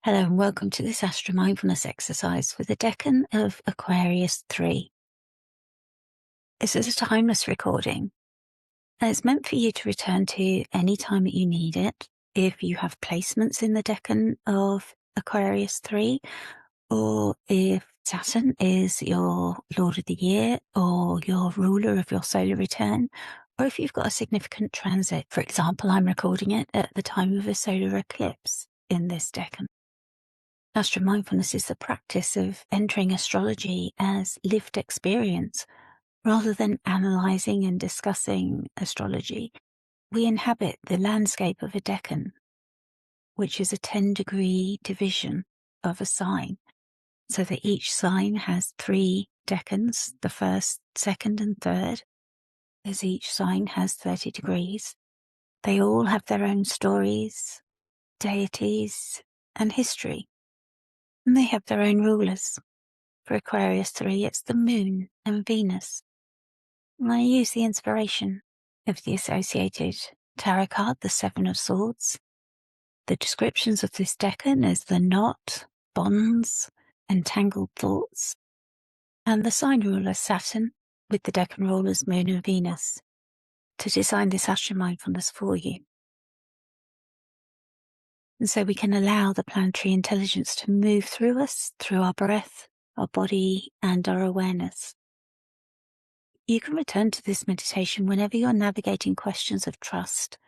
Hello and welcome to this Astro Mindfulness exercise with the Decan of Aquarius III. This is a timeless recording and it's meant for you to return to any time that you need it. If you have placements in the Decan of Aquarius III, or if Saturn is your Lord of the Year or your ruler of your solar return, or if you've got a significant transit. For example, I'm recording it at the time of a solar eclipse in this Decan. Astro Mindfulness is the practice of entering astrology as lived experience rather than analysing and discussing astrology. We inhabit the landscape of a decan, which is a 10-degree division of a sign, so that each sign has 3 decans, the first, second and third, as each sign has 30 degrees. They all have their own stories, deities and history. And they have their own rulers. For Aquarius III, it's the Moon and Venus. And I use the inspiration of the associated tarot card, the Seven of Swords. The descriptions of this decan is the knot, bonds, and tangled thoughts. And the sign ruler, Saturn, with the decan rulers, Moon and Venus, to design this Astro Mindfulness for you. And so we can allow the planetary intelligence to move through us, through our breath, our body, and our awareness. You can return to this meditation whenever you're navigating questions of trust,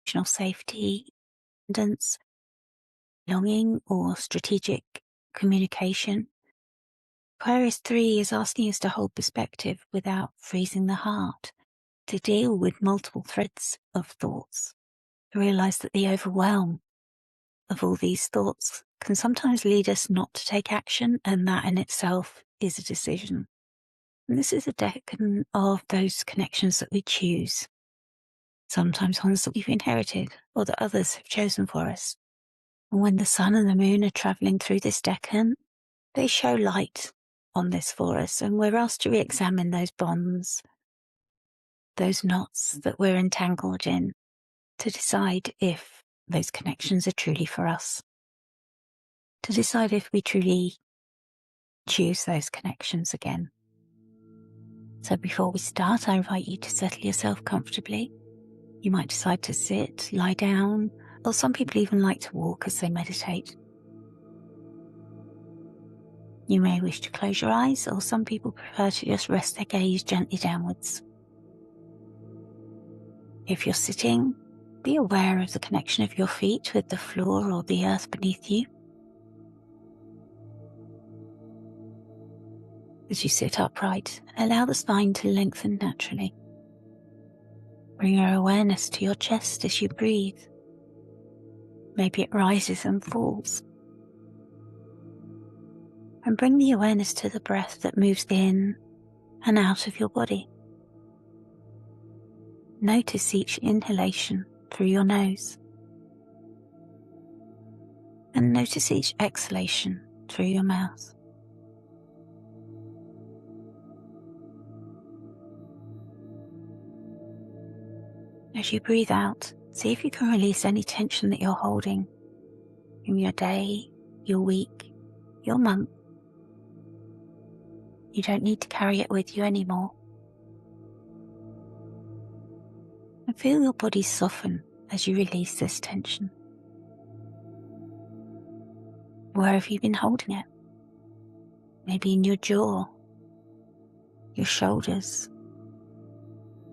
emotional safety, abundance, longing, or strategic communication. Aquarius 3 is asking us to hold perspective without freezing the heart, to deal with multiple threads of thoughts, to realize that the overwhelm of all these thoughts can sometimes lead us not to take action, and that in itself is a decision. And this is a decan of those connections that we choose, sometimes ones that we've inherited or that others have chosen for us. And when the sun and the moon are travelling through this decan, they show light on this for us, and we're asked to re-examine those bonds, those knots that we're entangled in, to decide if those connections are truly for us, to decide if we truly choose those connections again. So before we start, I invite you to settle yourself comfortably. You might decide to sit, lie down, or some people even like to walk as they meditate. You may wish to close your eyes, or some people prefer to just rest their gaze gently downwards. If you're sitting, be aware of the connection of your feet with the floor or the earth beneath you. As you sit upright, allow the spine to lengthen naturally. Bring your awareness to your chest as you breathe. Maybe it rises and falls. And bring the awareness to the breath that moves in and out of your body. Notice each inhalation through your nose. And notice each exhalation through your mouth. As you breathe out, see if you can release any tension that you're holding in your day, your week, your month. You don't need to carry it with you anymore. And feel your body soften as you release this tension. Where have you been holding it? Maybe in your jaw, your shoulders,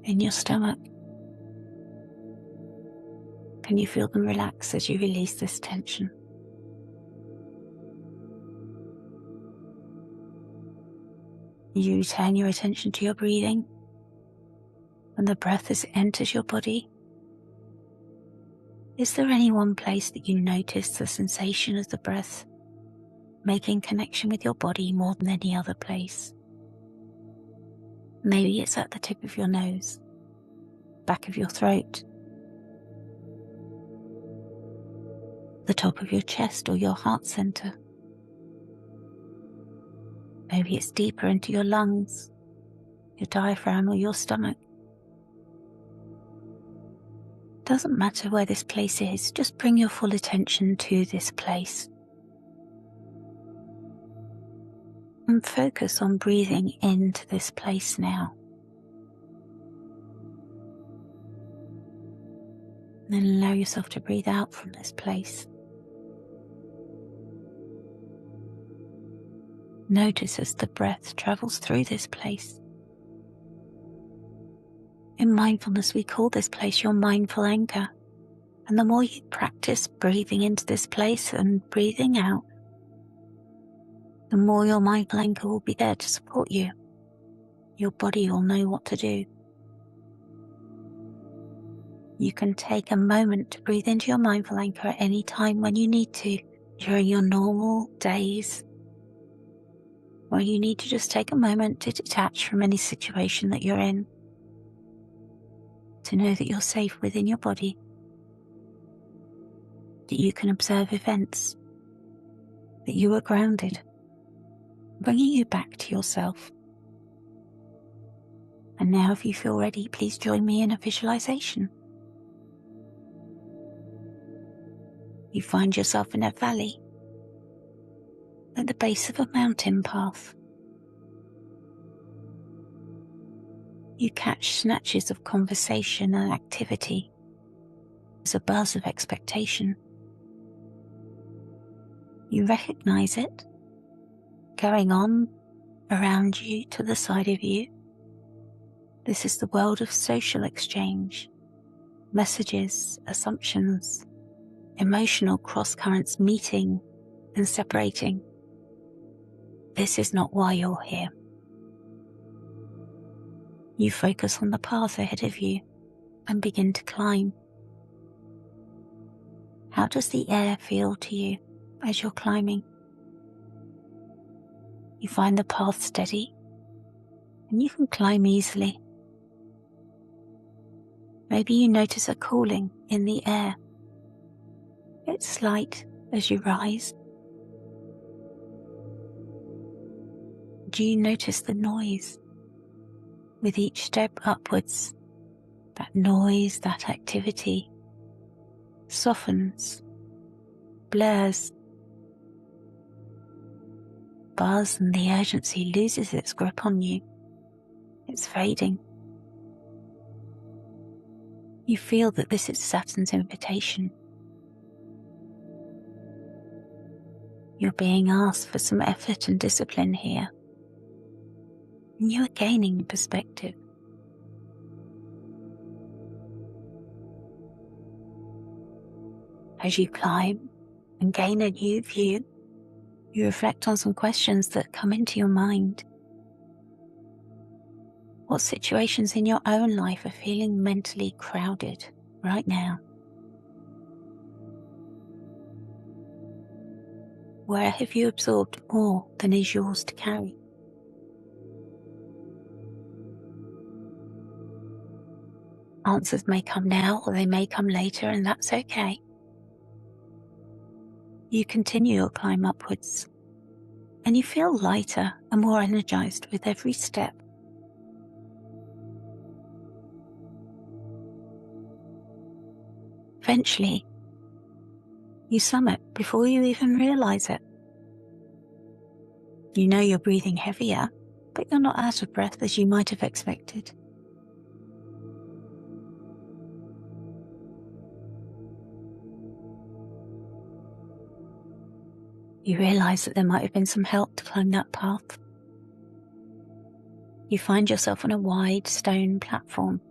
in your stomach. Can you feel them relax as you release this tension? You return your attention to your breathing. When the breath as it enters your body, is there any one place that you notice the sensation of the breath making connection with your body more than any other place? Maybe it's at the tip of your nose, back of your throat, the top of your chest or your heart center. Maybe it's deeper into your lungs, your diaphragm or your stomach. Doesn't matter where this place is, just bring your full attention to this place. And focus on breathing into this place now. And then allow yourself to breathe out from this place. Notice as the breath travels through this place. In mindfulness, we call this place your mindful anchor. And the more you practice breathing into this place and breathing out, the more your mindful anchor will be there to support you. Your body will know what to do. You can take a moment to breathe into your mindful anchor at any time when you need to, during your normal days, where you need to just take a moment to detach from any situation that you're in, to know that you're safe within your body, that you can observe events, that you are grounded, bringing you back to yourself. And now, if you feel ready, please join me in a visualization. You find yourself in a valley at the base of a mountain path. You catch snatches of conversation and activity. There's a buzz of expectation. You recognize it going on around you, to the side of you. This is the world of social exchange, messages, assumptions, emotional cross-currents meeting and separating. This is not why you're here. You focus on the path ahead of you and begin to climb. How does the air feel to you as you're climbing? You find the path steady and you can climb easily. Maybe you notice a cooling in the air. It's slight as you rise. Do you notice the noise? With each step upwards, that noise, that activity softens, blurs. Buzz and the urgency loses its grip on you. It's fading. You feel that this is Saturn's invitation. You're being asked for some effort and discipline here. And you are gaining perspective. As you climb and gain a new view, you reflect on some questions that come into your mind. What situations in your own life are feeling mentally crowded right now? Where have you absorbed more than is yours to carry? Answers may come now or they may come later, and that's okay. You continue your climb upwards, and you feel lighter and more energized with every step. Eventually, you summit before you even realize it. You know you're breathing heavier, but you're not out of breath as you might have expected. You realize that there might have been some help to climb that path. You find yourself on a wide stone platform.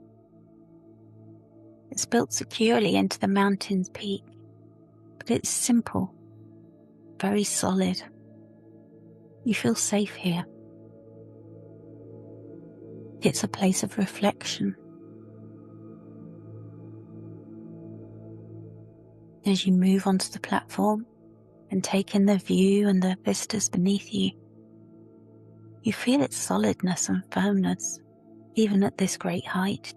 It's built securely into the mountain's peak, but it's simple, very solid. You feel safe here. It's a place of reflection. As you move onto the platform and take in the view and the vistas beneath you, you feel its solidness and firmness, even at this great height.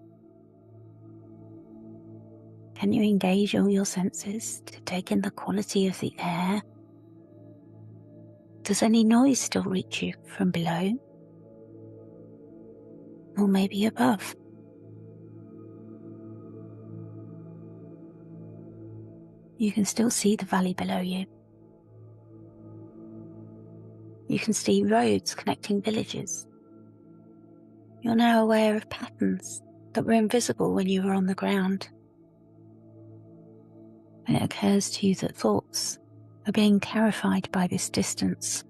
Can you engage all your senses to take in the quality of the air? Does any noise still reach you from below? Or maybe above? You can still see the valley below you. You can see roads connecting villages. You're now aware of patterns that were invisible when you were on the ground. And it occurs to you that thoughts are being clarified by this distance.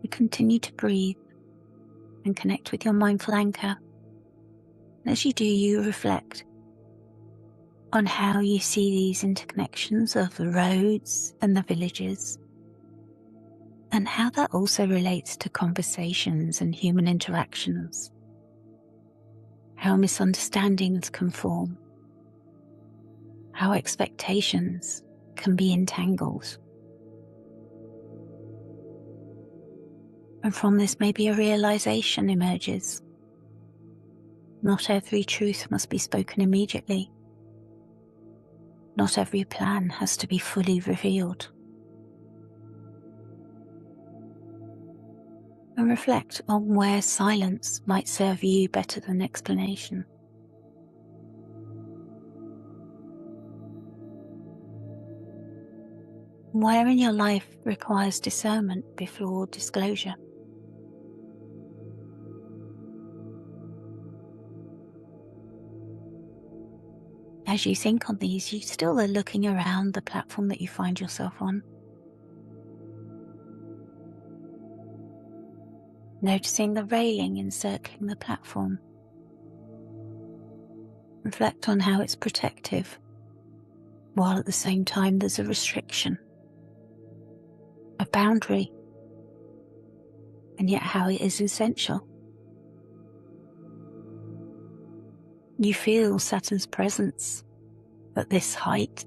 You continue to breathe and connect with your mindful anchor. And as you do, you reflect on how you see these interconnections of the roads and the villages, and how that also relates to conversations and human interactions, how misunderstandings can form, how expectations can be entangled. And from this, maybe a realization emerges. Not every truth must be spoken immediately. Not every plan has to be fully revealed. And reflect on where silence might serve you better than explanation. Where in your life requires discernment before disclosure? As you think on these, you still are looking around the platform that you find yourself on. Noticing the railing encircling the platform. Reflect on how it's protective, while at the same time there's a restriction, a boundary, and yet how it is essential. You feel Saturn's presence at this height.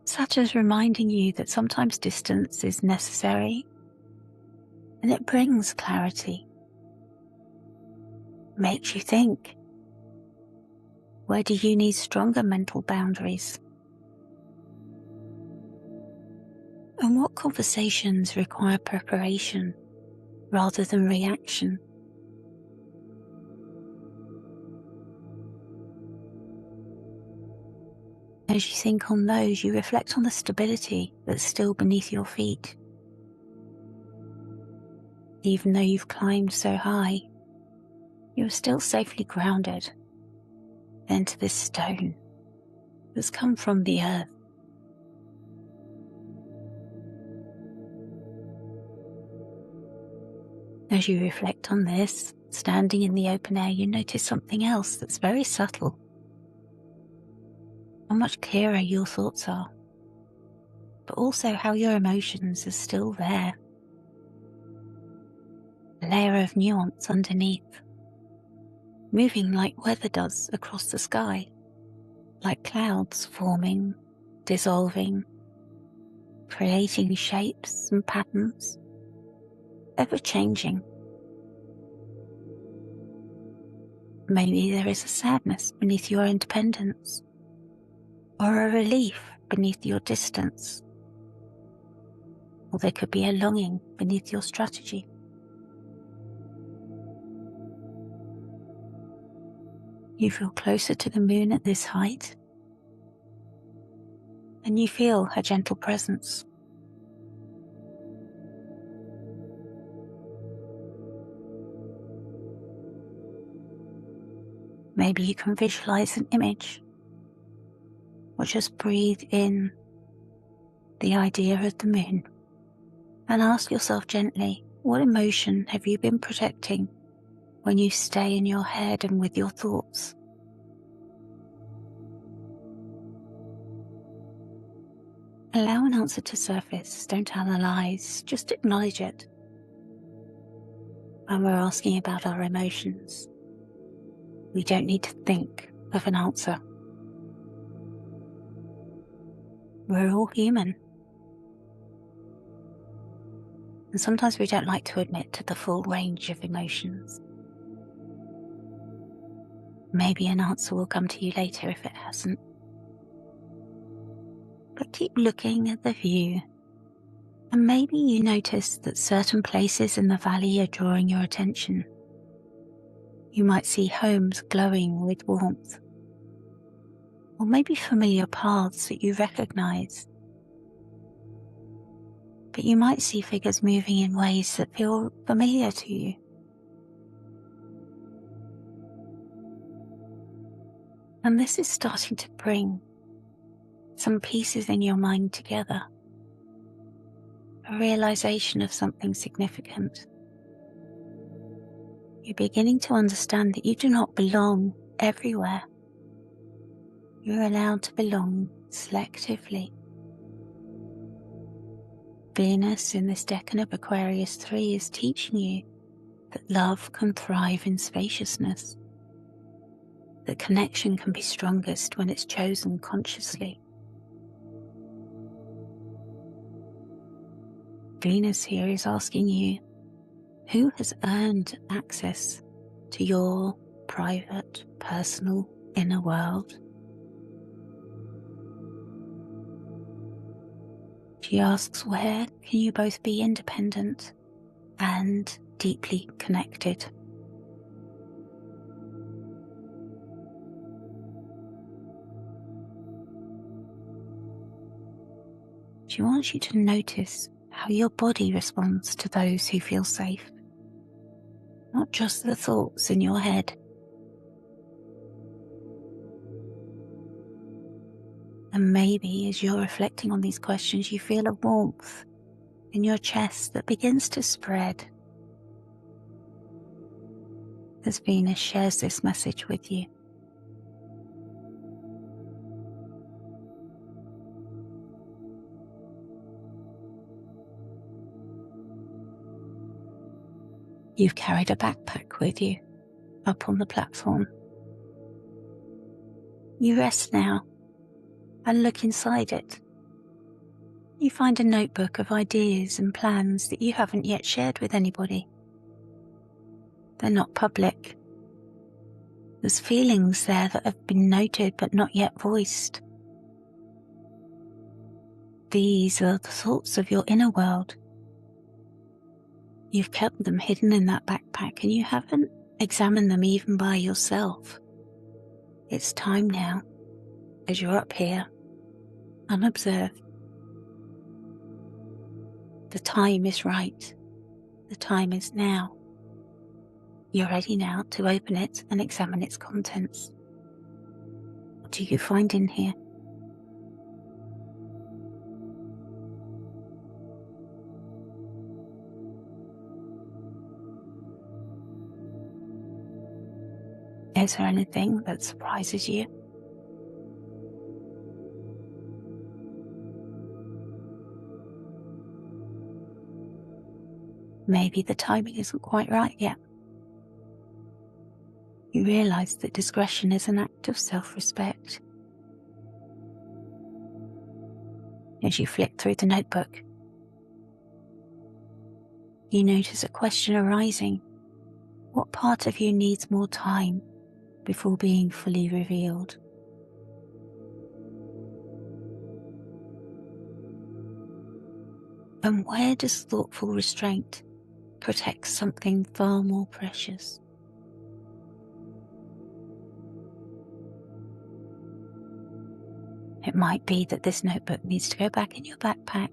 Saturn's reminding you that sometimes distance is necessary, and it brings clarity, makes you think. Where do you need stronger mental boundaries? And what conversations require preparation rather than reaction? As you think on those, you reflect on the stability that's still beneath your feet. Even though you've climbed so high, you're still safely grounded into this stone that's come from the earth. As you reflect on this, standing in the open air, you notice something else that's very subtle. How much clearer your thoughts are, but also how your emotions are still there. A layer of nuance underneath, moving like weather does across the sky, like clouds forming, dissolving, creating shapes and patterns, ever changing. Maybe there is a sadness beneath your independence, or a relief beneath your distance, or there could be a longing beneath your strategy. You feel closer to the moon at this height, and you feel her gentle presence. Maybe you can visualize an image, or just breathe in the idea of the moon and ask yourself gently, what emotion have you been protecting when you stay in your head and with your thoughts? Allow an answer to surface, don't analyze, just acknowledge it. When we're asking about our emotions, we don't need to think of an answer. We're all human. And sometimes we don't like to admit to the full range of emotions. Maybe an answer will come to you later if it hasn't. But keep looking at the view, and maybe you notice that certain places in the valley are drawing your attention. You might see homes glowing with warmth, or maybe familiar paths that you recognize. But you might see figures moving in ways that feel familiar to you. And this is starting to bring some pieces in your mind together. A realization of something significant. You're beginning to understand that you do not belong everywhere. You're allowed to belong selectively. Venus in this Decan of Aquarius III is teaching you that love can thrive in spaciousness, that connection can be strongest when it's chosen consciously. Venus here is asking you, who has earned access to your private, personal, inner world? She asks, where can you both be independent and deeply connected? She wants you to notice how your body responds to those who feel safe, not just the thoughts in your head. And maybe as you're reflecting on these questions, you feel a warmth in your chest that begins to spread as Venus shares this message with you. You've carried a backpack with you up on the platform. You rest now and look inside it. You find a notebook of ideas and plans that you haven't yet shared with anybody. They're not public. There's feelings there that have been noted but not yet voiced. These are the thoughts of your inner world. You've kept them hidden in that backpack and you haven't examined them even by yourself. It's time now, as you're up here, unobserved. The time is right. The time is now. You're ready now to open it and examine its contents. What do you find in here? Is there anything that surprises you? Maybe the timing isn't quite right yet. You realize that discretion is an act of self-respect. As you flick through the notebook, you notice a question arising. What part of you needs more time before being fully revealed? And where does thoughtful restraint protect something far more precious? It might be that this notebook needs to go back in your backpack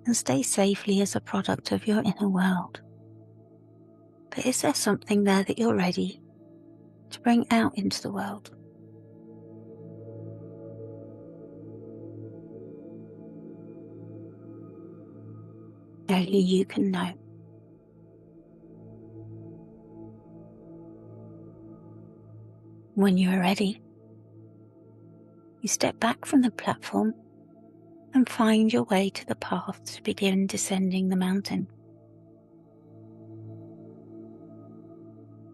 and stay safely as a product of your inner world. But is there something there that you're ready to bring out into the world? Only you can know. When you are ready, you step back from the platform and find your way to the path to begin descending the mountain.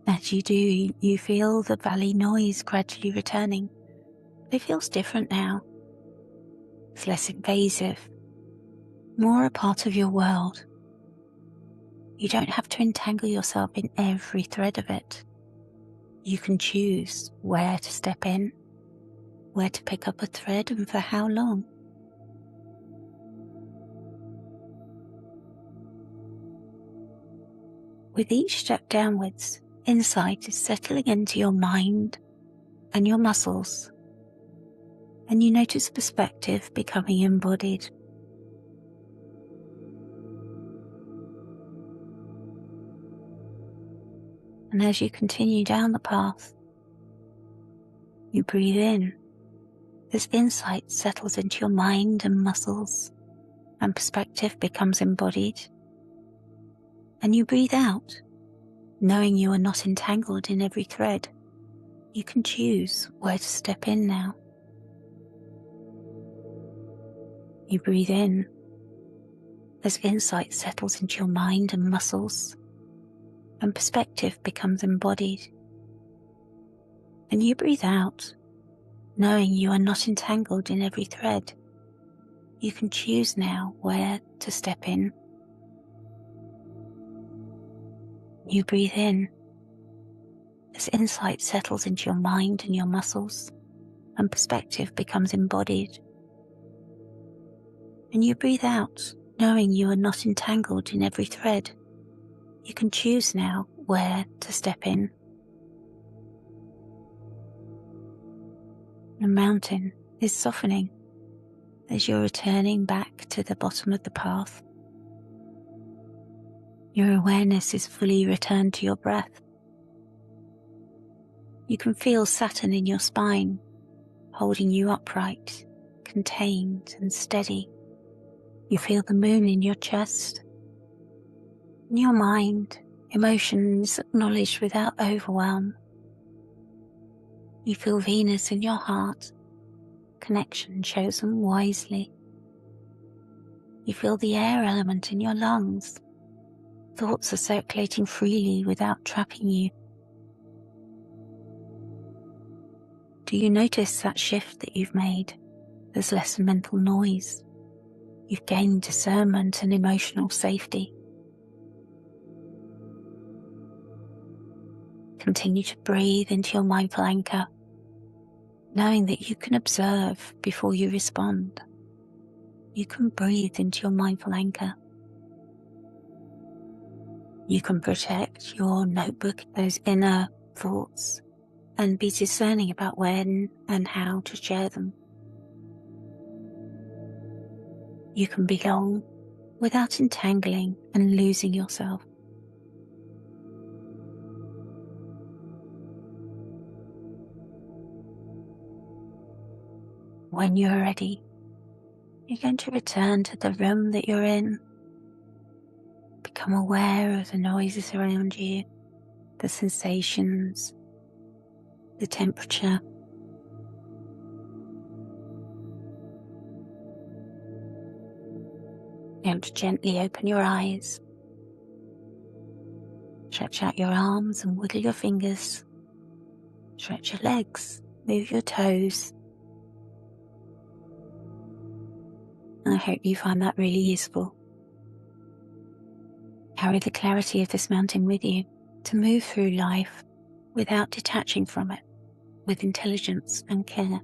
As you do, you feel the valley noise gradually returning. It feels different now. It's less invasive, more a part of your world. You don't have to entangle yourself in every thread of it. You can choose where to step in, where to pick up a thread, and for how long. With each step downwards, insight is settling into your mind and your muscles. and you notice perspective becoming embodied. And as you continue down the path, you breathe in as insight settles into your mind and muscles, and perspective becomes embodied. And you breathe out, knowing you are not entangled in every thread. You can choose where to step in now. You breathe in as insight settles into your mind and muscles, and perspective becomes embodied. And you breathe out, knowing you are not entangled in every thread. You can choose now where to step in. You breathe in as insight settles into your mind and your muscles, and perspective becomes embodied. And you breathe out, knowing you are not entangled in every thread. You can choose now where to step in. The mountain is softening as you're returning back to the bottom of the path. Your awareness is fully returned to your breath. You can feel Saturn in your spine, holding you upright, contained and steady. You feel the moon in your chest. In your mind, emotions acknowledged without overwhelm. You feel Venus in your heart, connection chosen wisely. You feel the air element in your lungs. Thoughts are circulating freely without trapping you. Do you notice that shift that you've made? There's less mental noise. You've gained discernment and emotional safety. Continue to breathe into your mindful anchor, knowing that you can observe before you respond. You can breathe into your mindful anchor. You can protect your notebook, those inner thoughts, and be discerning about when and how to share them. You can belong without entangling and losing yourself. When you're ready, you're going to return to the room that you're in. Become aware of the noises around you, the sensations, the temperature. You're able to gently open your eyes. Stretch out your arms and wiggle your fingers. Stretch your legs, move your toes. I hope you find that really useful. Carry the clarity of this mountain with you to move through life without detaching from it, with intelligence and care.